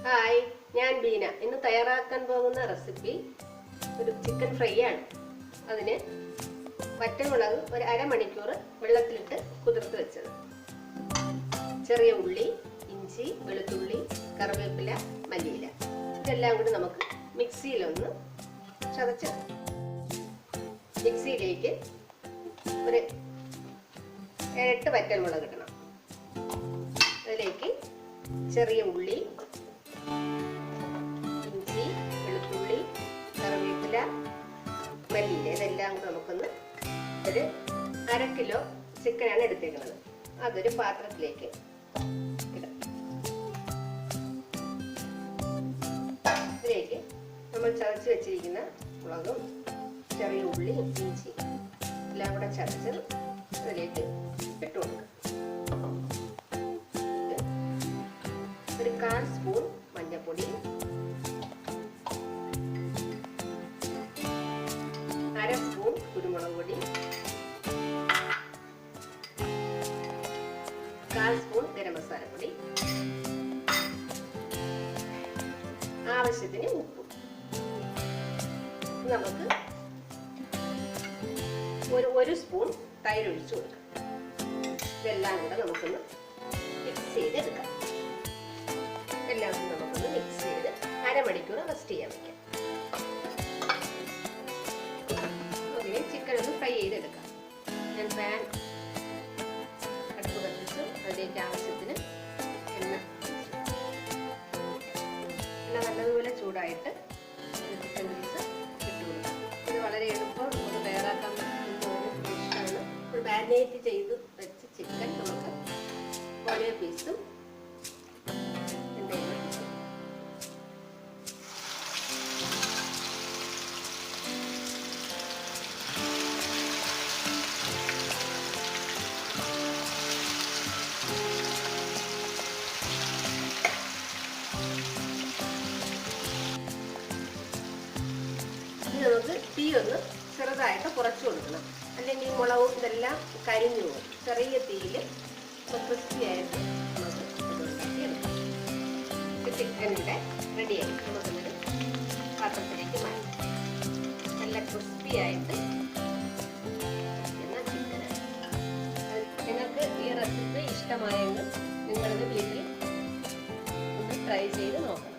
Hi, ഞാൻ ബീന. ഇന്ന് തയ്യാറാക്കാൻ പോകുന്ന റെസിപ്പി ഒരു ചിക്കൻ ഫ്രൈ ആണ്. അതിന് വറ്റൽമുളക് ഒരു അരമണിക്കൂർ വെള്ളത്തിലിട്ട് കുതിർത്ത് വെച്ചത്, ചെറിയ ഉള്ളി, ഇഞ്ചി, വെളുത്തുള്ളി, കറിവേപ്പില, മല്ലിയില, ഇതെല്ലാം കൂടി നമുക്ക് മിക്സിയിലൊന്ന് ചതച്ച് മിക്സിയിലേക്ക് ഒരു 8 വറ്റൽമുളക് ഇടണം. അതിലേക്ക് ചെറിയ ഉള്ളി, ഇഞ്ചി, വെളുത്തുള്ളി, കറിവേപ്പില, മല്ലിയില, ഇതെല്ലാം കൂടെ നമുക്കൊന്ന് ഒരു 1/2 കിലോ ചിക്കനാണ് എടുത്തേക്കുന്നത്. അതൊരു പാത്രത്തിലേക്ക് ഇടാം. ഇതിലേക്ക് നമ്മൾ ചതച്ച് വെച്ചിരിക്കുന്ന മുളകും ചെറിയ ഉള്ളി, ഇഞ്ചി എല്ലാം കൂടെ ചതച്ച് അതിലേക്ക് ഇട്ട് കൊടുക്കുക. ഒരു 1/4 സ്പൂൺ മഞ്ഞൾപ്പൊടി, 1/2 സ്പൂൺ കുരുമുളക് പൊടി, 1/4 സ്പൂൺ ഗരം മസാല പൊടി, ആവശ്യത്തിന് ഉപ്പ്. നമുക്ക് ഒരു സ്പൂൺ തൈര് ഒഴിച്ചു കൊടുക്കാം. ഇതെല്ലാം കൂടെ നമുക്കൊന്ന് മിക്സ് ചെയ്തെടുക്കാം. എല്ലാം കൂടി നമുക്കൊന്ന് മിക്സ് ചെയ്ത് അരമണിക്കൂർ റെസ്റ്റ് ചെയ്യാൻ വയ്ക്കാം. അതിന് ചിക്കൻ ഒന്ന് ഫ്രൈ ചെയ്തെടുക്കാം. ഞാൻ പാൻ അടുപ്പ് കത്തിച്ചു. അതിലേക്ക് ആവശ്യത്തിന് എണ്ണ നല്ലതുപോലെ ചൂടായിട്ട് ചിക്കൻ പീസ് ഇട്ട് കൊടുക്കാം. ഇത് വളരെ എളുപ്പം നമുക്ക് തയ്യാറാക്കാൻ പറ്റുന്ന ഒരു ഡിഷാണ്. മാരിനേറ്റ് ചെയ്ത് വെച്ച ചിക്കൻ നമുക്ക് ഓരോ പീസും നമുക്ക് തീ ഒന്ന് ചെറുതായിട്ട് കുറച്ച് കൊടുക്കണം, അല്ലെങ്കിൽ മുളകും ഇതെല്ലാം കരിഞ്ഞു പോകും. ചെറിയ തീയിൽ ക്രിസ്പി ആയിട്ട് നമുക്ക് ഇതുണ്ടാക്കി എടുക്കാം. ചിക്കൻ ഇവിടെ റെഡിയായി. നമുക്കൊരു പാത്രത്തിലേക്ക് മാറ്റാം. നല്ല ക്രിസ്പി ആയിട്ട് ചിക്കൻ. നിങ്ങൾക്ക് ഈ റെസിപ്പി ഇഷ്ടമായെങ്കിൽ നിങ്ങളിത് വീട്ടിൽ ഒന്ന് ട്രൈ ചെയ്ത് നോക്കണം.